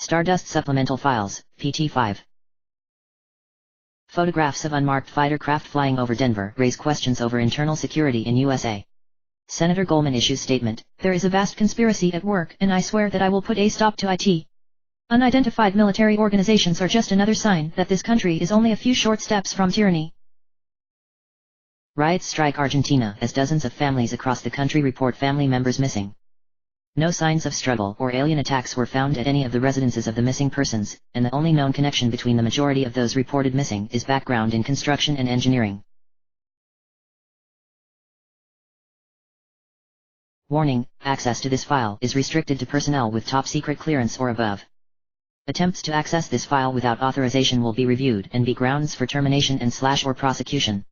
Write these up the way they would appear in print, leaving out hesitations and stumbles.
Stardust Supplemental Files, PT5. Photographs of unmarked fighter craft flying over Denver raise questions over internal security in USA. Senator Goldman issues statement, "There is a vast conspiracy at work and I swear that I will put a stop to it. Unidentified military organizations are just another sign that this country is only a few short steps from tyranny." Riots strike Argentina as dozens of families across the country report family members missing. No signs of struggle or alien attacks were found at any of the residences of the missing persons, and the only known connection between the majority of those reported missing is background in construction and engineering. Warning: access to this file is restricted to personnel with top secret clearance or above. Attempts to access this file without authorization will be reviewed and be grounds for termination and/or prosecution.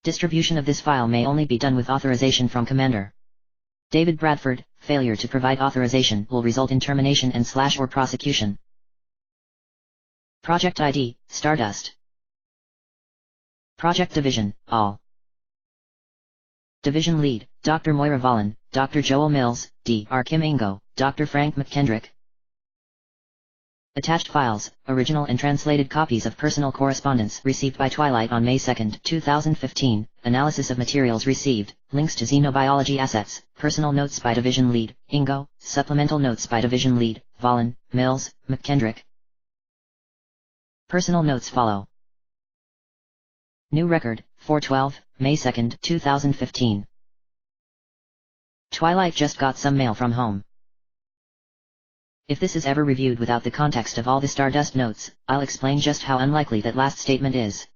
Distribution of this file may only be done with authorization from Commander David Bradford. Failure to provide authorization will result in termination and/or prosecution. Project ID, Stardust. Project Division, All. Division Lead, Dr. Moira Vollen, Dr. Joel Mills, Dr. Kim Ingo, Dr. Frank McKendrick. Attached files, original and translated copies of personal correspondence received by Twilight on May 2, 2015, analysis of materials received, links to xenobiology assets, personal notes by Division Lead, Ingo, supplemental notes by Division Lead, Vollen, Mills, McKendrick. Personal notes follow. New record, 4/12, May 2, 2015. Twilight just got some mail from home. If this is ever reviewed without the context of all the Stardust notes, I'll explain just how unlikely that last statement is.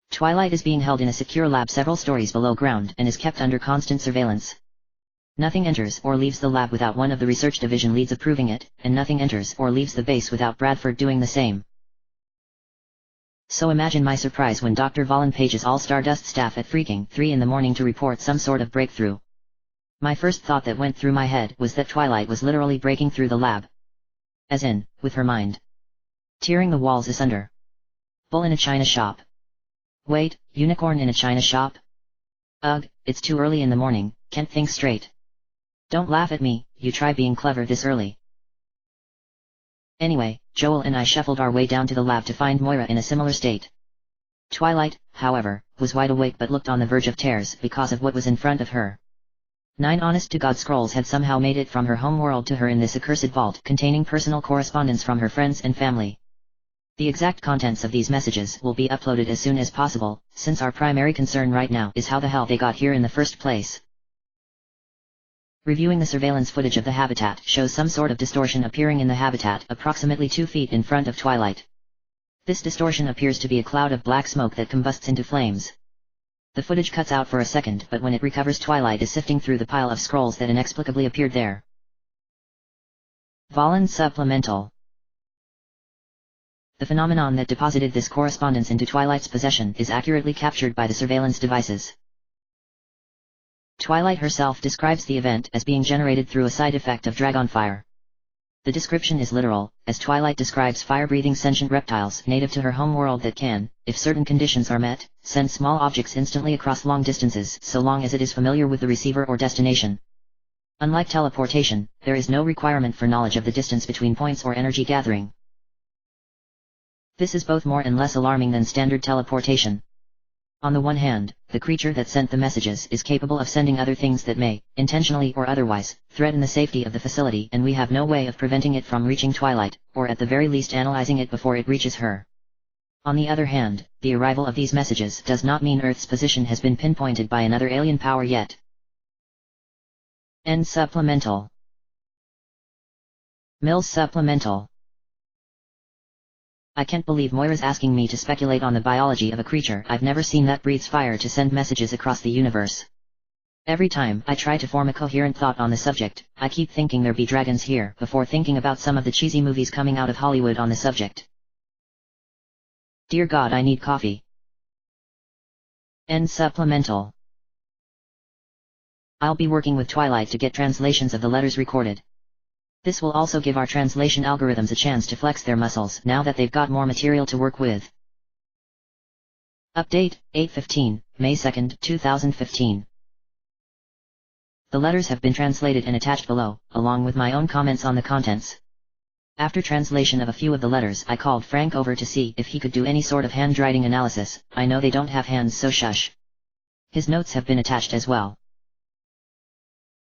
Twilight is being held in a secure lab several stories below ground and is kept under constant surveillance. Nothing enters or leaves the lab without one of the research division leads approving it, and nothing enters or leaves the base without Bradford doing the same. So imagine my surprise when Dr. Vollen pages all Stardust staff at freaking 3 in the morning to report some sort of breakthrough. My first thought that went through my head was that Twilight was literally breaking through the lab. As in, with her mind. Tearing the walls asunder. Bull in a china shop. Wait, unicorn in a china shop? Ugh, it's too early in the morning, can't think straight. Don't laugh at me, you try being clever this early. Anyway, Joel and I shuffled our way down to the lab to find Moira in a similar state. Twilight, however, was wide awake but looked on the verge of tears because of what was in front of her. 9 honest-to-God scrolls had somehow made it from her home world to her in this accursed vault containing personal correspondence from her friends and family. The exact contents of these messages will be uploaded as soon as possible, since our primary concern right now is how the hell they got here in the first place. Reviewing the surveillance footage of the habitat shows some sort of distortion appearing in the habitat approximately 2 feet in front of Twilight. This distortion appears to be a cloud of black smoke that combusts into flames. The footage cuts out for a second, but when it recovers, Twilight is sifting through the pile of scrolls that inexplicably appeared there. Vollen Supplemental. The phenomenon that deposited this correspondence into Twilight's possession is accurately captured by the surveillance devices. Twilight herself describes the event as being generated through a side effect of dragonfire. The description is literal, as Twilight describes fire-breathing sentient reptiles native to her home world that can, if certain conditions are met, send small objects instantly across long distances so long as it is familiar with the receiver or destination. Unlike teleportation, there is no requirement for knowledge of the distance between points or energy gathering. This is both more and less alarming than standard teleportation. On the one hand, the creature that sent the messages is capable of sending other things that may, intentionally or otherwise, threaten the safety of the facility, and we have no way of preventing it from reaching Twilight, or at the very least analyzing it before it reaches her. On the other hand, the arrival of these messages does not mean Earth's position has been pinpointed by another alien power yet. End Supplemental. Mills Supplemental. I can't believe Moira's asking me to speculate on the biology of a creature I've never seen that breathes fire to send messages across the universe. Every time I try to form a coherent thought on the subject, I keep thinking there be dragons here before thinking about some of the cheesy movies coming out of Hollywood on the subject. Dear God, I need coffee. End Supplemental. I'll be working with Twilight to get translations of the letters recorded. This will also give our translation algorithms a chance to flex their muscles now that they've got more material to work with. Update, 8/15, May 2, 2015. The letters have been translated and attached below, along with my own comments on the contents. After translation of a few of the letters, I called Frank over to see if he could do any sort of handwriting analysis. I know they don't have hands, so shush. His notes have been attached as well.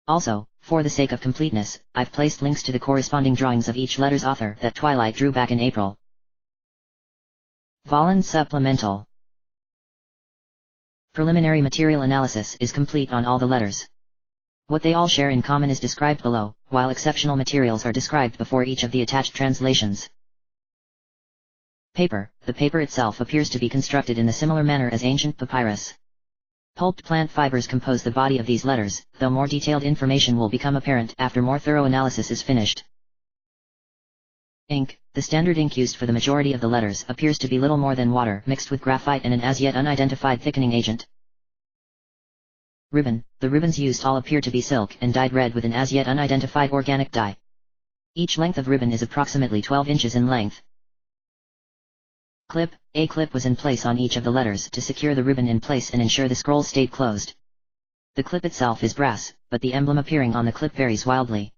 Also, for the sake of completeness, I've placed links to the corresponding drawings of each letter's author that Twilight drew back in April. Volun Supplemental. Preliminary material analysis is complete on all the letters. What they all share in common is described below, while exceptional materials are described before each of the attached translations. Paper. The paper itself appears to be constructed in a similar manner as ancient papyrus. Pulped plant fibers compose the body of these letters, though more detailed information will become apparent after more thorough analysis is finished. Ink. The standard ink used for the majority of the letters appears to be little more than water mixed with graphite and an as yet unidentified thickening agent. Ribbon. The ribbons used all appear to be silk and dyed red with an as yet unidentified organic dye. Each length of ribbon is approximately 12 inches in length. Clip. A clip was in place on each of the letters to secure the ribbon in place and ensure the scroll stayed closed. The clip itself is brass, but the emblem appearing on the clip varies wildly.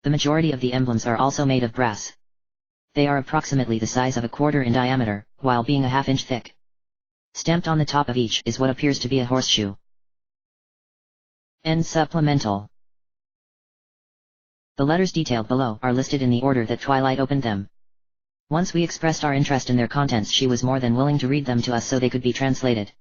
The majority of the emblems are also made of brass. They are approximately the size of a quarter in diameter, while being a half-inch thick. Stamped on the top of each is what appears to be a horseshoe. End supplemental. The letters detailed below are listed in the order that Twilight opened them. Once we expressed our interest in their contents, she was more than willing to read them to us so they could be translated.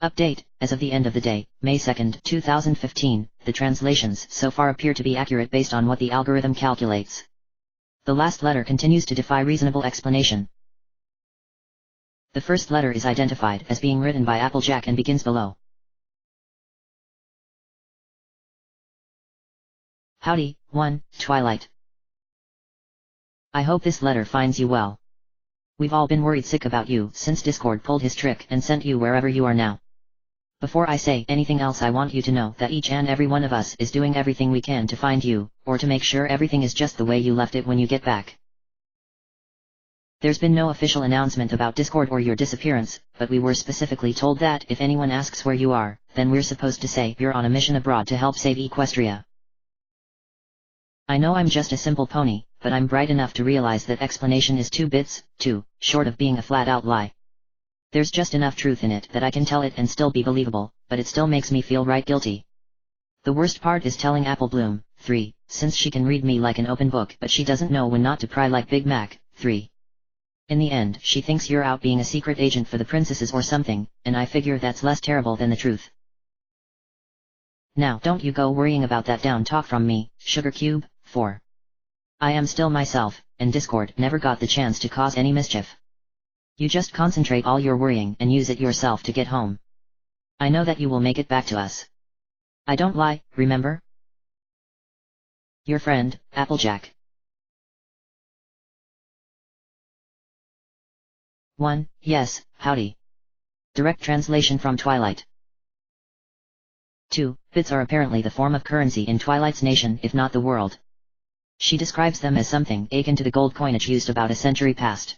Update. As of the end of the day, May 2, 2015, the translations so far appear to be accurate based on what the algorithm calculates. The last letter continues to defy reasonable explanation. The first letter is identified as being written by Applejack and begins below. Howdy, 1, Twilight. I hope this letter finds you well. We've all been worried sick about you since Discord pulled his trick and sent you wherever you are now. Before I say anything else, I want you to know that each and every one of us is doing everything we can to find you, or to make sure everything is just the way you left it when you get back. There's been no official announcement about Discord or your disappearance, but we were specifically told that if anyone asks where you are, then we're supposed to say you're on a mission abroad to help save Equestria. I know I'm just a simple pony, but I'm bright enough to realize that explanation is too short of being a flat-out lie. There's just enough truth in it that I can tell it and still be believable, but it still makes me feel right guilty. The worst part is telling Apple Bloom, 3, since she can read me like an open book but she doesn't know when not to pry like Big Mac, 3. In the end, she thinks you're out being a secret agent for the princesses or something, and I figure that's less terrible than the truth. Now don't you go worrying about that down talk from me, Sugar Cube, 4. I am still myself, and Discord never got the chance to cause any mischief. You just concentrate all your worrying and use it yourself to get home. I know that you will make it back to us. I don't lie, remember? Your friend, Applejack. 1. Yes, howdy. Direct translation from Twilight. 2. Bits are apparently the form of currency in Twilight's nation, if not the world. She describes them as something akin to the gold coinage used about a century past.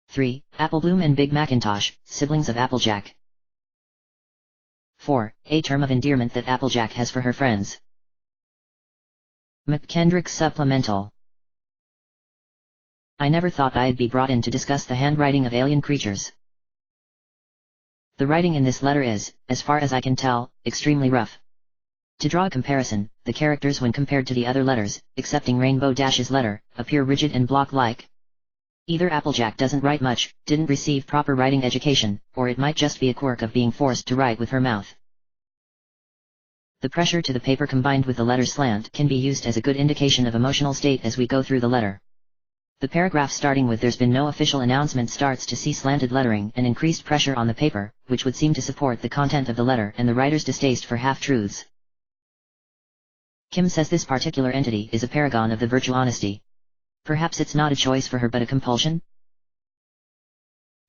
3. Applebloom and Big Macintosh, siblings of Applejack. 4. A term of endearment that Applejack has for her friends. McKendrick Supplemental. I never thought I'd be brought in to discuss the handwriting of alien creatures. The writing in this letter is, as far as I can tell, extremely rough. To draw a comparison, the characters when compared to the other letters, excepting Rainbow Dash's letter, appear rigid and block-like. Either Applejack doesn't write much, didn't receive proper writing education, or it might just be a quirk of being forced to write with her mouth. The pressure to the paper combined with the letter slant can be used as a good indication of emotional state as we go through the letter. The paragraph starting with "there's been no official announcement" starts to see slanted lettering and increased pressure on the paper, which would seem to support the content of the letter and the writer's distaste for half-truths. Kim says this particular entity is a paragon of the virtue honesty. Perhaps it's not a choice for her but a compulsion?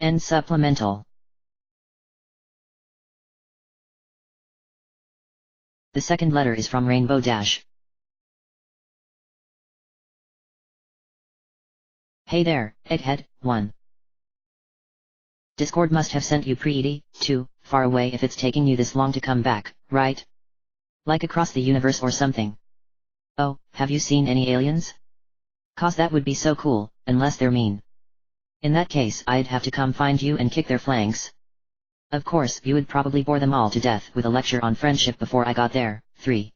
End supplemental. The second letter is from Rainbow Dash. Hey there, Egghead, 1. Discord must have sent you pre-ED, 2, far away if it's taking you this long to come back, right? Like across the universe or something. Oh, have you seen any aliens? 'Cause that would be so cool, unless they're mean. In that case I'd have to come find you and kick their flanks. Of course, you would probably bore them all to death with a lecture on friendship before I got there. 3.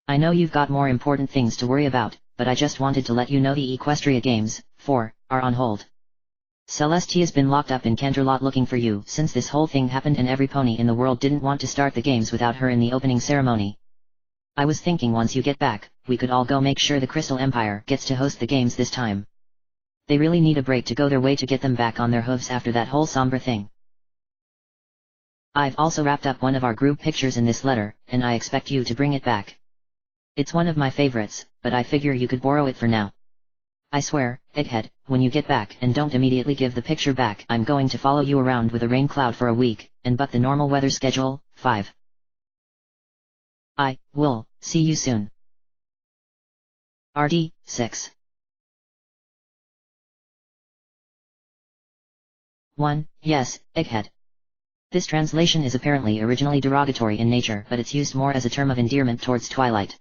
I know you've got more important things to worry about, but I just wanted to let you know the Equestria Games, 4, are on hold. Celestia's been locked up in Canterlot looking for you since this whole thing happened, and every pony in the world didn't want to start the games without her in the opening ceremony. I was thinking once you get back, we could all go make sure the Crystal Empire gets to host the games this time. They really need a break to go their way to get them back on their hooves after that whole somber thing. I've also wrapped up one of our group pictures in this letter, and I expect you to bring it back. It's one of my favorites, but I figure you could borrow it for now. I swear, Egghead, when you get back and don't immediately give the picture back, I'm going to follow you around with a rain cloud for a week, and buck the normal weather schedule. 5. I will see you soon. RD 6. 1. Yes, Egghead. This translation is apparently originally derogatory in nature, but it's used more as a term of endearment towards Twilight.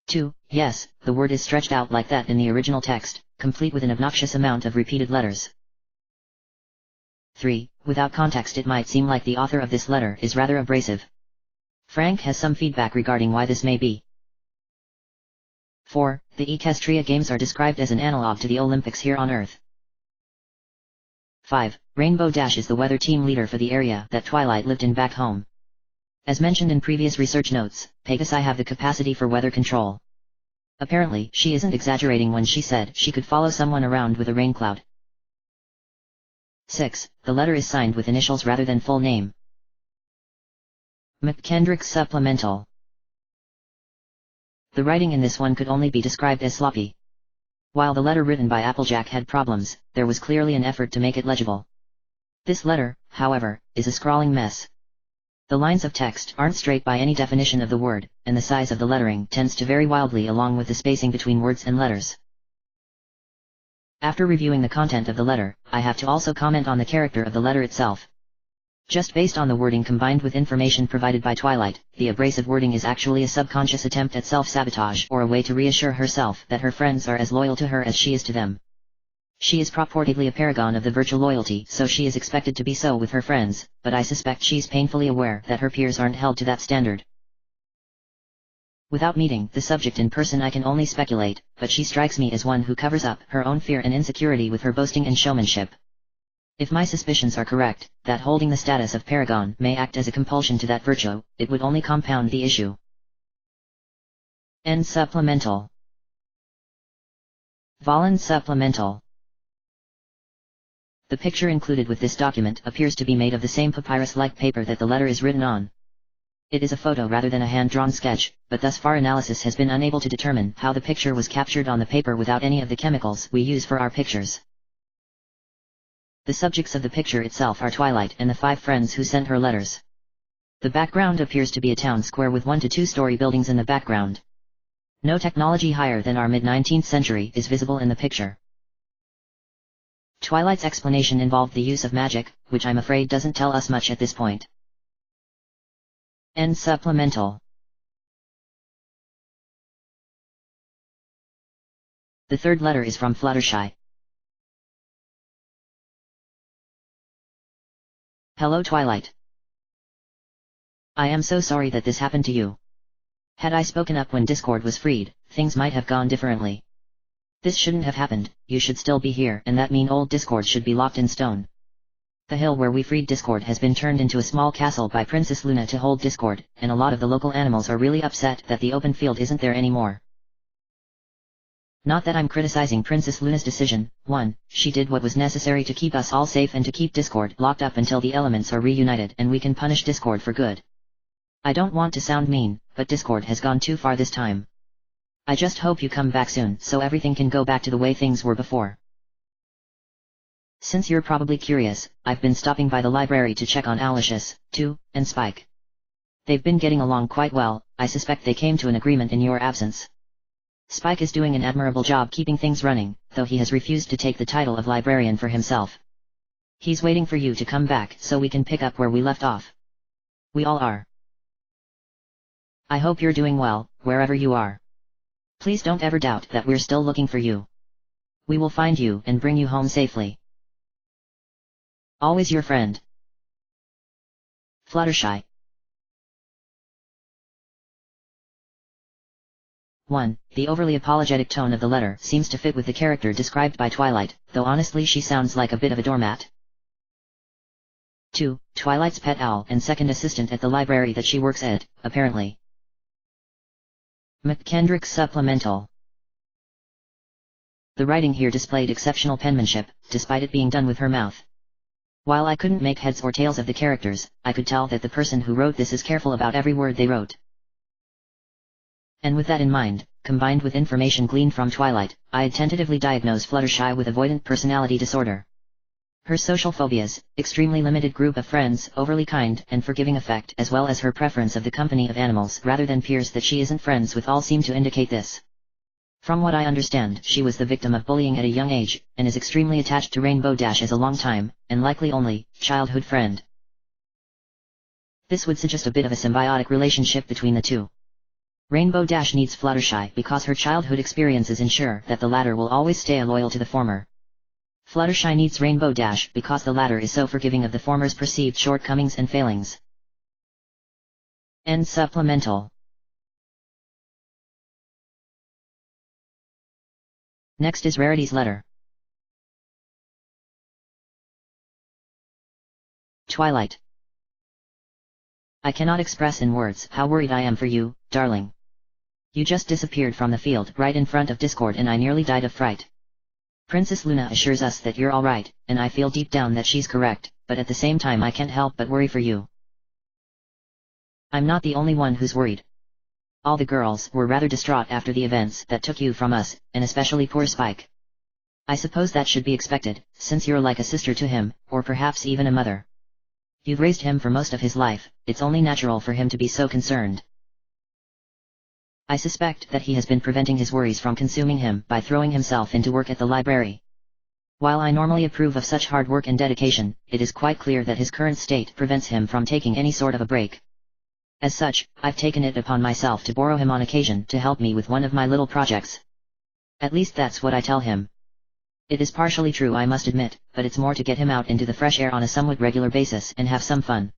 2. Yes, the word is stretched out like that in the original text, complete with an obnoxious amount of repeated letters. 3. Without context it might seem like the author of this letter is rather abrasive. Frank has some feedback regarding why this may be. 4. The Equestria Games are described as an analog to the Olympics here on Earth. 5. Rainbow Dash is the weather team leader for the area that Twilight lived in back home. As mentioned in previous research notes, Pegasi have the capacity for weather control. Apparently, she isn't exaggerating when she said she could follow someone around with a rain cloud. 6. The letter is signed with initials rather than full name. McKendrick's Supplemental. The writing in this one could only be described as sloppy. While the letter written by Applejack had problems, there was clearly an effort to make it legible. This letter, however, is a scrawling mess. The lines of text aren't straight by any definition of the word, and the size of the lettering tends to vary wildly along with the spacing between words and letters. After reviewing the content of the letter, I have to also comment on the character of the letter itself. Just based on the wording combined with information provided by Twilight, the abrasive wording is actually a subconscious attempt at self-sabotage or a way to reassure herself that her friends are as loyal to her as she is to them. She is purportedly a paragon of the virtual loyalty, so she is expected to be so with her friends, but I suspect she's painfully aware that her peers aren't held to that standard. Without meeting the subject in person I can only speculate, but she strikes me as one who covers up her own fear and insecurity with her boasting and showmanship. If my suspicions are correct, that holding the status of paragon may act as a compulsion to that virtue, it would only compound the issue. End supplemental. Volin supplemental. The picture included with this document appears to be made of the same papyrus-like paper that the letter is written on. It is a photo rather than a hand-drawn sketch, but thus far analysis has been unable to determine how the picture was captured on the paper without any of the chemicals we use for our pictures. The subjects of the picture itself are Twilight and the 5 friends who sent her letters. The background appears to be a town square with 1 to 2 story buildings in the background. No technology higher than our mid-19th century is visible in the picture. Twilight's explanation involved the use of magic, which I'm afraid doesn't tell us much at this point. End supplemental. The third letter is from Fluttershy. Hello Twilight. I am so sorry that this happened to you. Had I spoken up when Discord was freed, things might have gone differently. This shouldn't have happened, you should still be here, and that mean old Discord should be locked in stone. The hill where we freed Discord has been turned into a small castle by Princess Luna to hold Discord, and a lot of the local animals are really upset that the open field isn't there anymore. Not that I'm criticizing Princess Luna's decision. 1. She did what was necessary to keep us all safe and to keep Discord locked up until the elements are reunited and we can punish Discord for good. I don't want to sound mean, but Discord has gone too far this time. I just hope you come back soon so everything can go back to the way things were before. Since you're probably curious, I've been stopping by the library to check on Aloysius, too, and Spike. They've been getting along quite well. I suspect they came to an agreement in your absence. Spike is doing an admirable job keeping things running, though he has refused to take the title of librarian for himself. He's waiting for you to come back so we can pick up where we left off. We all are. I hope you're doing well, wherever you are. Please don't ever doubt that we're still looking for you. We will find you and bring you home safely. Always your friend, Fluttershy. 1. The overly apologetic tone of the letter seems to fit with the character described by Twilight, though honestly she sounds like a bit of a doormat. 2. Twilight's pet owl and second assistant at the library that she works at, apparently. McKendrick's supplemental. The writing here displayed exceptional penmanship, despite it being done with her mouth. While I couldn't make heads or tails of the characters, I could tell that the person who wrote this is careful about every word they wrote. And with that in mind, combined with information gleaned from Twilight, I had tentatively diagnosed Fluttershy with avoidant personality disorder. Her social phobias, extremely limited group of friends, overly kind and forgiving affect, as well as her preference of the company of animals rather than peers that she isn't friends with, all seem to indicate this. From what I understand, she was the victim of bullying at a young age, and is extremely attached to Rainbow Dash as a long-time, and likely only, childhood friend. This would suggest a bit of a symbiotic relationship between the two. Rainbow Dash needs Fluttershy because her childhood experiences ensure that the latter will always stay loyal to the former. Fluttershy needs Rainbow Dash because the latter is so forgiving of the former's perceived shortcomings and failings. End supplemental. Next is Rarity's letter. Twilight. I cannot express in words how worried I am for you, darling. You just disappeared from the field right in front of Discord and I nearly died of fright. Princess Luna assures us that you're alright, and I feel deep down that she's correct, but at the same time I can't help but worry for you. I'm not the only one who's worried. All the girls were rather distraught after the events that took you from us, and especially poor Spike. I suppose that should be expected, since you're like a sister to him, or perhaps even a mother. You've raised him for most of his life, it's only natural for him to be so concerned. I suspect that he has been preventing his worries from consuming him by throwing himself into work at the library. While I normally approve of such hard work and dedication, it is quite clear that his current state prevents him from taking any sort of a break. As such, I've taken it upon myself to borrow him on occasion to help me with one of my little projects. At least that's what I tell him. It is partially true, I must admit, but it's more to get him out into the fresh air on a somewhat regular basis and have some fun.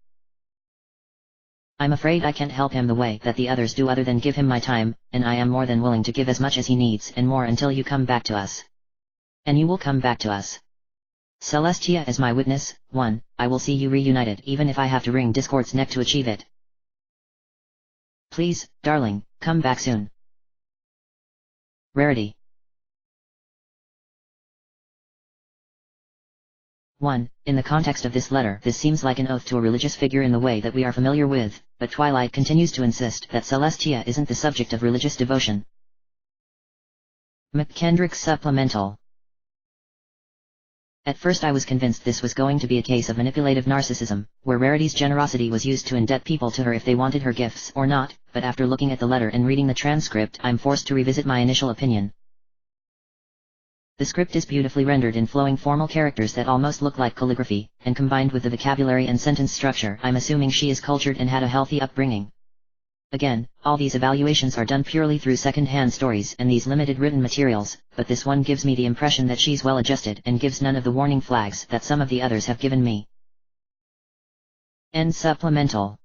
I'm afraid I can't help him the way that the others do other than give him my time, and I am more than willing to give as much as he needs and more until you come back to us. And you will come back to us. Celestia is my witness. 1. I will see you reunited even if I have to wring Discord's neck to achieve it. Please, darling, come back soon. Rarity. 1. In the context of this letter, this seems like an oath to a religious figure in the way that we are familiar with, but Twilight continues to insist that Celestia isn't the subject of religious devotion. McKendrick's supplemental. At first I was convinced this was going to be a case of manipulative narcissism, where Rarity's generosity was used to indebt people to her if they wanted her gifts or not, but after looking at the letter and reading the transcript I'm forced to revisit my initial opinion. The script is beautifully rendered in flowing formal characters that almost look like calligraphy, and combined with the vocabulary and sentence structure I'm assuming she is cultured and had a healthy upbringing. Again, all these evaluations are done purely through second-hand stories and these limited written materials, but this one gives me the impression that she's well adjusted and gives none of the warning flags that some of the others have given me. End supplemental.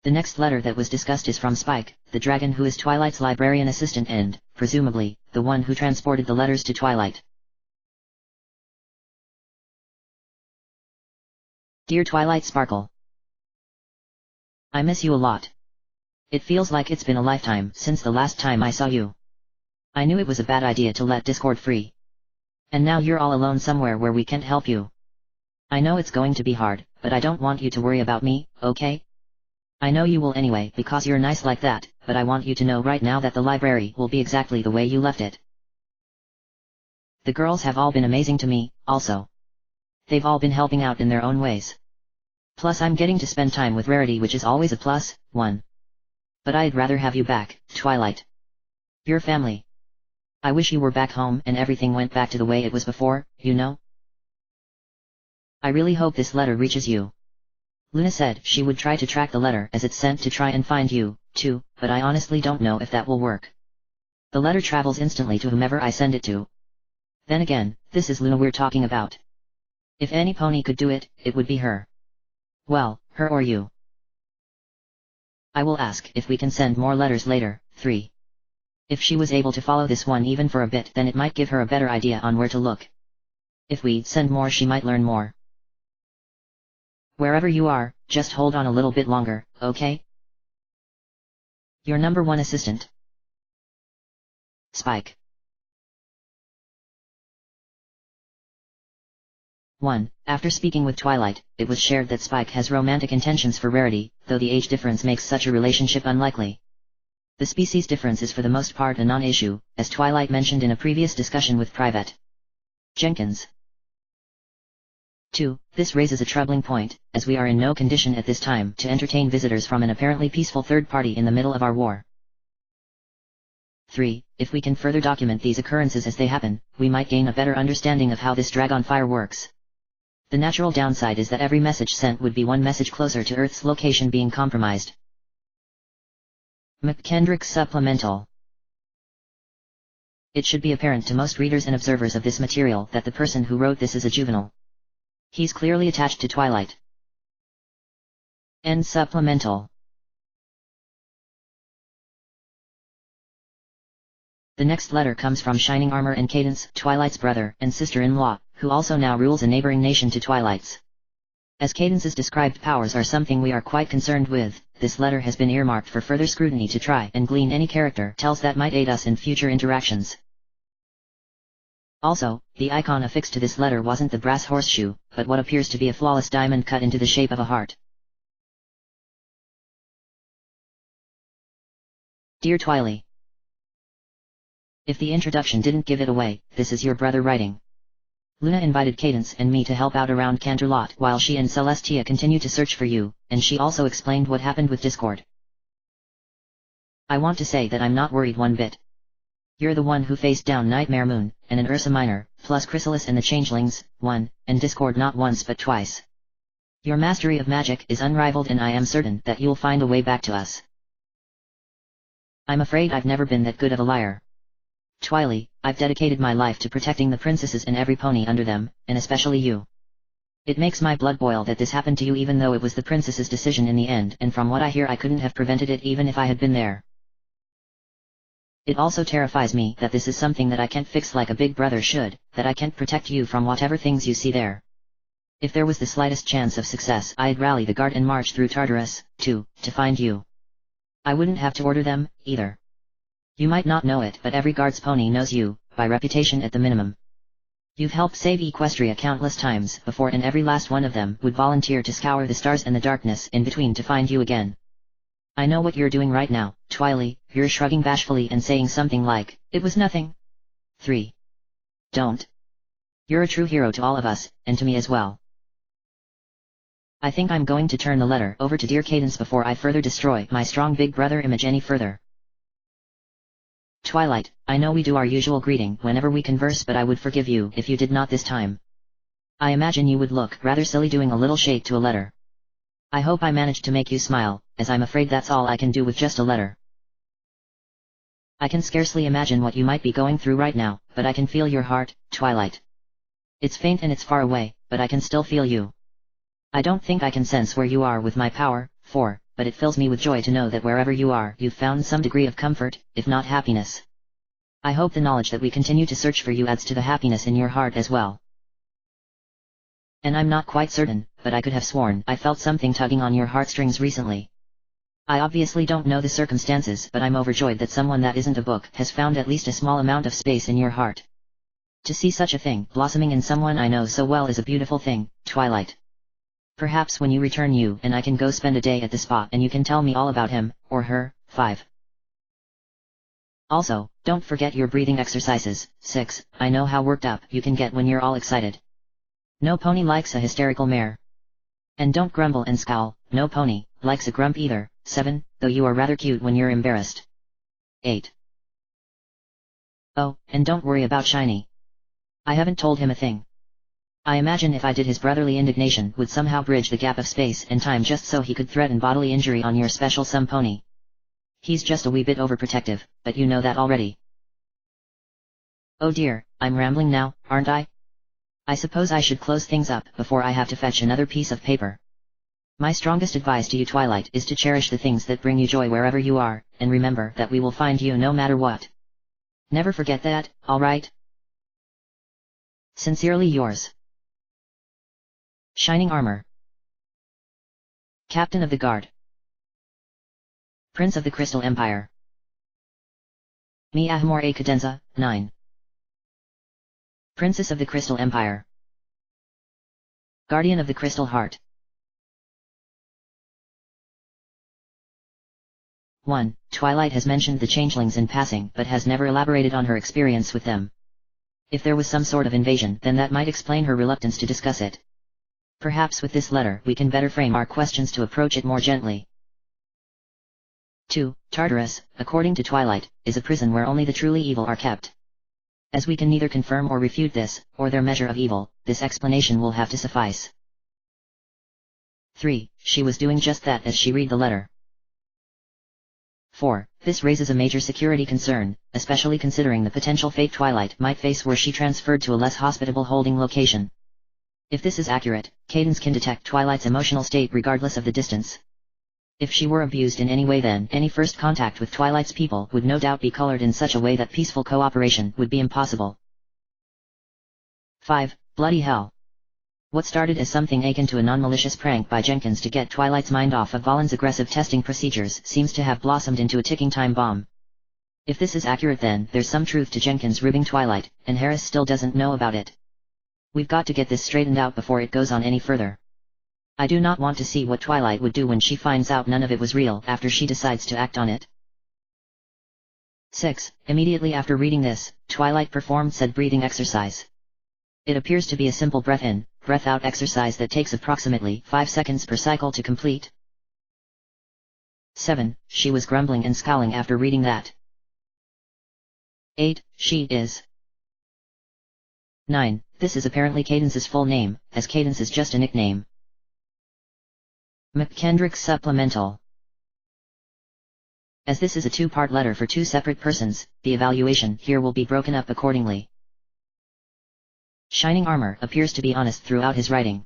The next letter that was discussed is from Spike, the dragon who is Twilight's librarian assistant and, presumably, the one who transported the letters to Twilight. Dear Twilight Sparkle, I miss you a lot. It feels like it's been a lifetime since the last time I saw you. I knew it was a bad idea to let Discord free. And now you're all alone somewhere where we can't help you. I know it's going to be hard, but I don't want you to worry about me, okay? I know you will anyway because you're nice like that, but I want you to know right now that the library will be exactly the way you left it. The girls have all been amazing to me, also. They've all been helping out in their own ways. Plus I'm getting to spend time with Rarity, which is always a plus. 1. But I'd rather have you back, Twilight. Your family. I wish you were back home and everything went back to the way it was before, you know? I really hope this letter reaches you. Luna said she would try to track the letter as it's sent to try and find you, too, but I honestly don't know if that will work. The letter travels instantly to whomever I send it to. Then again, this is Luna we're talking about. If any pony could do it, it would be her. Well, her or you. I will ask if we can send more letters later. 3. If she was able to follow this one even for a bit, then it might give her a better idea on where to look. If we send more, she might learn more. Wherever you are, just hold on a little bit longer, okay? Your number 1 assistant. Spike. 1. After speaking with Twilight, it was shared that Spike has romantic intentions for Rarity, though the age difference makes such a relationship unlikely. The species difference is for the most part a non-issue, as Twilight mentioned in a previous discussion with Private Jenkins. 2. This raises a troubling point, as we are in no condition at this time to entertain visitors from an apparently peaceful third party in the middle of our war. 3. If we can further document these occurrences as they happen, we might gain a better understanding of how this Dragon Fire works. The natural downside is that every message sent would be one message closer to Earth's location being compromised. McKendrick Supplemental. It should be apparent to most readers and observers of this material that the person who wrote this is a juvenile. He's clearly attached to Twilight. End supplemental. The next letter comes from Shining Armor and Cadence, Twilight's brother and sister-in-law, who also now rules a neighboring nation to Twilight's. As Cadence's described powers are something we are quite concerned with, this letter has been earmarked for further scrutiny to try and glean any character tells that might aid us in future interactions. Also, the icon affixed to this letter wasn't the brass horseshoe, but what appears to be a flawless diamond cut into the shape of a heart. Dear Twily. If the introduction didn't give it away, this is your brother writing. Luna invited Cadence and me to help out around Canterlot while she and Celestia continue to search for you, and she also explained what happened with Discord. I want to say that I'm not worried one bit. You're the one who faced down Nightmare Moon, and an Ursa Minor, plus Chrysalis and the Changelings, and Discord not once but twice. Your mastery of magic is unrivaled and I am certain that you'll find a way back to us. I'm afraid I've never been that good of a liar. Twily, I've dedicated my life to protecting the princesses and every pony under them, and especially you. It makes my blood boil that this happened to you even though it was the princess's decision in the end, and from what I hear I couldn't have prevented it even if I had been there. It also terrifies me that this is something that I can't fix like a big brother should, that I can't protect you from whatever things you see there. If there was the slightest chance of success I'd rally the guard and march through Tartarus, to find you. I wouldn't have to order them, either. You might not know it but every guard's pony knows you, by reputation at the minimum. You've helped save Equestria countless times before and every last one of them would volunteer to scour the stars and the darkness in between to find you again. I know what you're doing right now, Twily, you're shrugging bashfully and saying something like, it was nothing. 3. Don't. You're a true hero to all of us, and to me as well. I think I'm going to turn the letter over to dear Cadence before I further destroy my strong big brother image any further. Twilight, I know we do our usual greeting whenever we converse but I would forgive you if you did not this time. I imagine you would look rather silly doing a little shake to a letter. I hope I managed to make you smile, as I'm afraid that's all I can do with just a letter. I can scarcely imagine what you might be going through right now, but I can feel your heart, Twilight. It's faint and it's far away, but I can still feel you. I don't think I can sense where you are with my power, but it fills me with joy to know that wherever you are you've found some degree of comfort, if not happiness. I hope the knowledge that we continue to search for you adds to the happiness in your heart as well. And I'm not quite certain, but I could have sworn I felt something tugging on your heartstrings recently. I obviously don't know the circumstances but I'm overjoyed that someone that isn't a book has found at least a small amount of space in your heart. To see such a thing blossoming in someone I know so well is a beautiful thing, Twilight. Perhaps when you return you and I can go spend a day at the spa and you can tell me all about him, or her. 5. Also, don't forget your breathing exercises. 6. I know how worked up you can get when you're all excited. No pony likes a hysterical mare. And don't grumble and scowl, no pony likes a grump either. 7. Though you are rather cute when you're embarrassed. 8. Oh, and don't worry about Shiny. I haven't told him a thing. I imagine if I did, his brotherly indignation would somehow bridge the gap of space and time just so he could threaten bodily injury on your special sum pony. He's just a wee bit overprotective, but you know that already. Oh dear, I'm rambling now, aren't I? I suppose I should close things up before I have to fetch another piece of paper. My strongest advice to you, Twilight, is to cherish the things that bring you joy wherever you are, and remember that we will find you no matter what. Never forget that, alright? Sincerely yours. Shining Armor. Captain of the Guard. Prince of the Crystal Empire. Mi Ahmor a Cadenza, 9. Princess of the Crystal Empire. Guardian of the Crystal Heart. 1. Twilight has mentioned the changelings in passing but has never elaborated on her experience with them. If there was some sort of invasion, then that might explain her reluctance to discuss it. Perhaps with this letter we can better frame our questions to approach it more gently. 2. Tartarus, according to Twilight, is a prison where only the truly evil are kept. As we can neither confirm or refute this, or their measure of evil, this explanation will have to suffice. 3. She was doing just that as she read the letter. 4. This raises a major security concern, especially considering the potential fate Twilight might face were she transferred to a less hospitable holding location. If this is accurate, Cadence can detect Twilight's emotional state regardless of the distance. If she were abused in any way, then any first contact with Twilight's people would no doubt be colored in such a way that peaceful cooperation would be impossible. 5. Bloody hell. What started as something akin to a non-malicious prank by Jenkins to get Twilight's mind off of Valen's aggressive testing procedures seems to have blossomed into a ticking time bomb. If this is accurate, then there's some truth to Jenkins ribbing Twilight, and Harris still doesn't know about it. We've got to get this straightened out before it goes on any further. I do not want to see what Twilight would do when she finds out none of it was real after she decides to act on it. 6. Immediately after reading this, Twilight performed said breathing exercise. It appears to be a simple breath in, breath out exercise that takes approximately 5 seconds per cycle to complete. 7. She was grumbling and scowling after reading that. 8. She is. 9. This is apparently Cadence's full name, as Cadence is just a nickname. McKendrick's Supplemental. As this is a two-part letter for two separate persons, the evaluation here will be broken up accordingly. Shining Armor appears to be honest throughout his writing.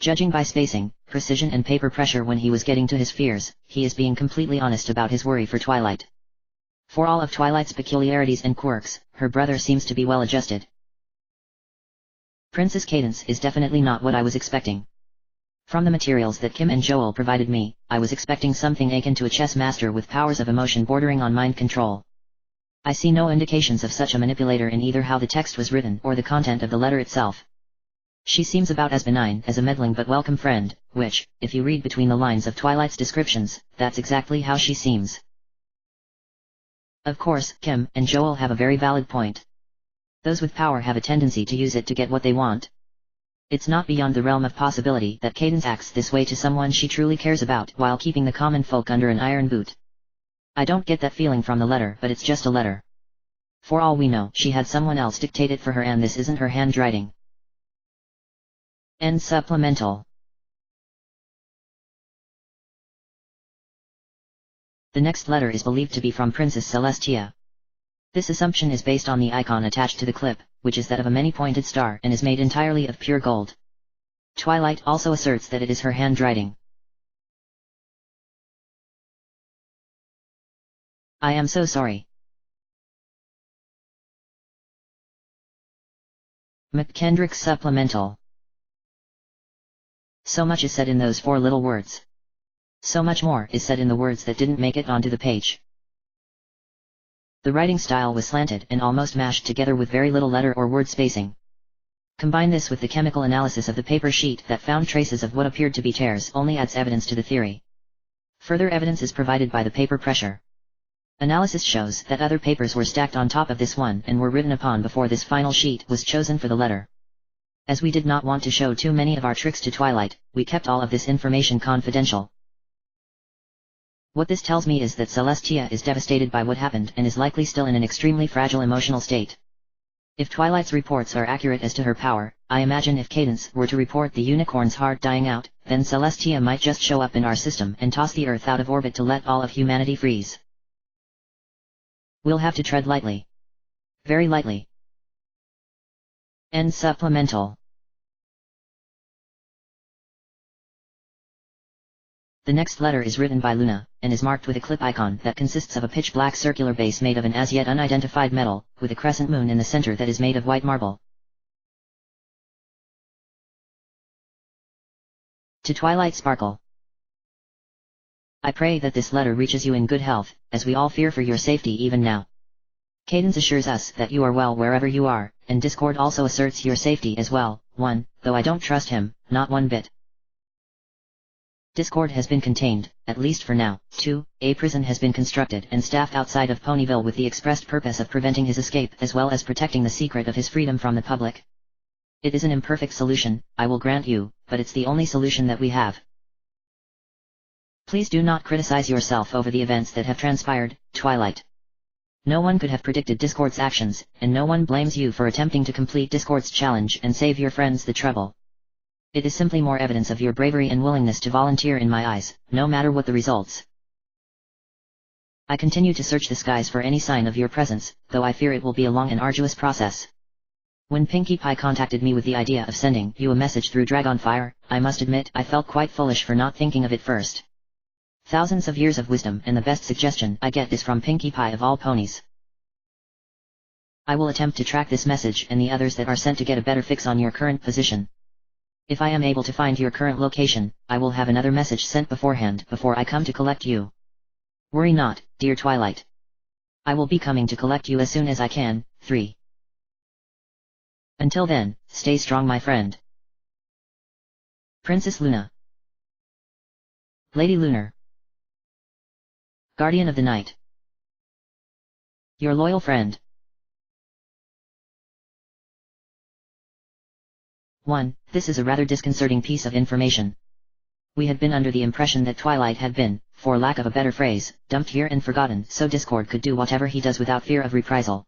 Judging by spacing, precision and paper pressure when he was getting to his fears, he is being completely honest about his worry for Twilight. For all of Twilight's peculiarities and quirks, her brother seems to be well adjusted. Princess Cadence is definitely not what I was expecting. From the materials that Kim and Joel provided me, I was expecting something akin to a chess master with powers of emotion bordering on mind control. I see no indications of such a manipulator in either how the text was written or the content of the letter itself. She seems about as benign as a meddling but welcome friend, which, if you read between the lines of Twilight's descriptions, that's exactly how she seems. Of course, Kim and Joel have a very valid point. Those with power have a tendency to use it to get what they want. It's not beyond the realm of possibility that Cadence acts this way to someone she truly cares about while keeping the common folk under an iron boot. I don't get that feeling from the letter, but it's just a letter. For all we know, she had someone else dictate it for her and this isn't her handwriting. End supplemental. The next letter is believed to be from Princess Celestia. This assumption is based on the icon attached to the clip, which is that of a many-pointed star and is made entirely of pure gold. Twilight also asserts that it is her handwriting. I am so sorry. McKendrick's Supplemental. So much is said in those 4 little words. So much more is said in the words that didn't make it onto the page. The writing style was slanted and almost mashed together with very little letter or word spacing. Combine this with the chemical analysis of the paper sheet that found traces of what appeared to be tears only adds evidence to the theory. Further evidence is provided by the paper pressure. Analysis shows that other papers were stacked on top of this one and were written upon before this final sheet was chosen for the letter. As we did not want to show too many of our tricks to Twilight, we kept all of this information confidential. What this tells me is that Celestia is devastated by what happened and is likely still in an extremely fragile emotional state. If Twilight's reports are accurate as to her power, I imagine if Cadence were to report the unicorn's heart dying out, then Celestia might just show up in our system and toss the Earth out of orbit to let all of humanity freeze. We'll have to tread lightly. Very lightly. End supplemental. The next letter is written by Luna, and is marked with a clip icon that consists of a pitch-black circular base made of an as-yet unidentified metal, with a crescent moon in the center that is made of white marble. To Twilight Sparkle. I pray that this letter reaches you in good health, as we all fear for your safety even now. Cadence assures us that you are well wherever you are, and Discord also asserts your safety as well. 1. Though I don't trust him, not one bit. Discord has been contained, at least for now. 2. A prison has been constructed and staffed outside of Ponyville with the expressed purpose of preventing his escape as well as protecting the secret of his freedom from the public. It is an imperfect solution, I will grant you, but it's the only solution that we have. Please do not criticize yourself over the events that have transpired, Twilight. No one could have predicted Discord's actions, and no one blames you for attempting to complete Discord's challenge and save your friends the trouble. It is simply more evidence of your bravery and willingness to volunteer in my eyes, no matter what the results. I continue to search the skies for any sign of your presence, though I fear it will be a long and arduous process. When Pinkie Pie contacted me with the idea of sending you a message through Dragonfire, I must admit I felt quite foolish for not thinking of it first. Thousands of years of wisdom, and the best suggestion I get is from Pinkie Pie of all ponies. I will attempt to track this message and the others that are sent to get a better fix on your current position. If I am able to find your current location, I will have another message sent beforehand before I come to collect you. Worry not, dear Twilight. I will be coming to collect you as soon as I can. 3. Until then, stay strong, my friend. Princess Luna. Lady Lunar. Guardian of the Night. Your loyal friend. 1. This is a rather disconcerting piece of information. We had been under the impression that Twilight had been, for lack of a better phrase, dumped here and forgotten so Discord could do whatever he does without fear of reprisal.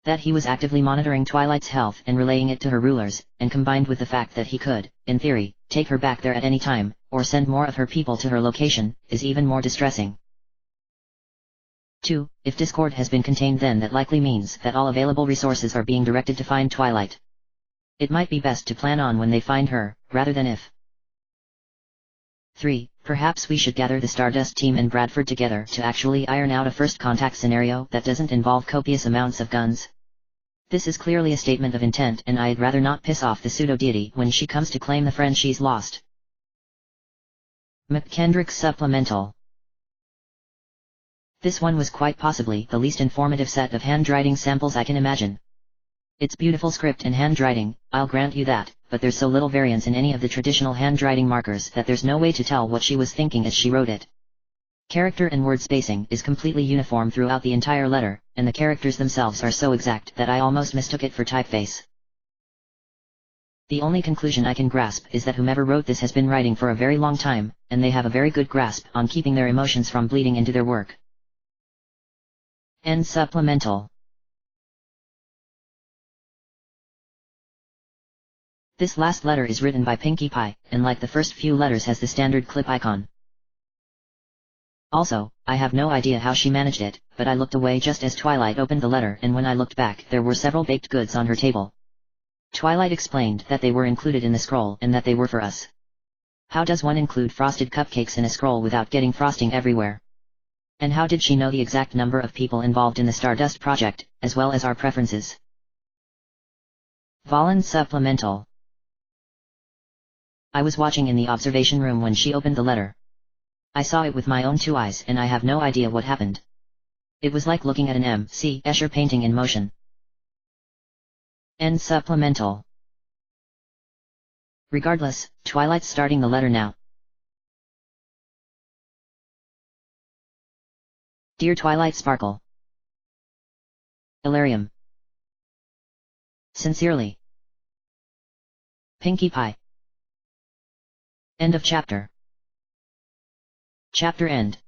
That he was actively monitoring Twilight's health and relaying it to her rulers, and combined with the fact that he could, in theory, take her back there at any time, or send more of her people to her location, is even more distressing. 2. If Discord has been contained, then that likely means that all available resources are being directed to find Twilight. It might be best to plan on when they find her, rather than if. 3. Perhaps we should gather the Stardust team and Bradford together to actually iron out a first contact scenario that doesn't involve copious amounts of guns. This is clearly a statement of intent, and I'd rather not piss off the pseudo-deity when she comes to claim the friend she's lost. McKendrick Supplemental. This one was quite possibly the least informative set of handwriting samples I can imagine. It's beautiful script and handwriting, I'll grant you that, but there's so little variance in any of the traditional handwriting markers that there's no way to tell what she was thinking as she wrote it. Character and word spacing is completely uniform throughout the entire letter, and the characters themselves are so exact that I almost mistook it for typeface. The only conclusion I can grasp is that whomever wrote this has been writing for a very long time, and they have a very good grasp on keeping their emotions from bleeding into their work. End supplemental. This last letter is written by Pinkie Pie, and like the first few letters has the standard clip icon. Also, I have no idea how she managed it, but I looked away just as Twilight opened the letter, and when I looked back there were several baked goods on her table. Twilight explained that they were included in the scroll and that they were for us. How does one include frosted cupcakes in a scroll without getting frosting everywhere? And how did she know the exact number of people involved in the Stardust project, as well as our preferences? Valen Supplemental. I was watching in the observation room when she opened the letter. I saw it with my own 2 eyes and I have no idea what happened. It was like looking at an M.C. Escher painting in motion. End supplemental. Regardless, Twilight's starting the letter now. Dear Twilight Sparkle. Ilarium. Sincerely. Pinkie Pie. End of chapter. Chapter end.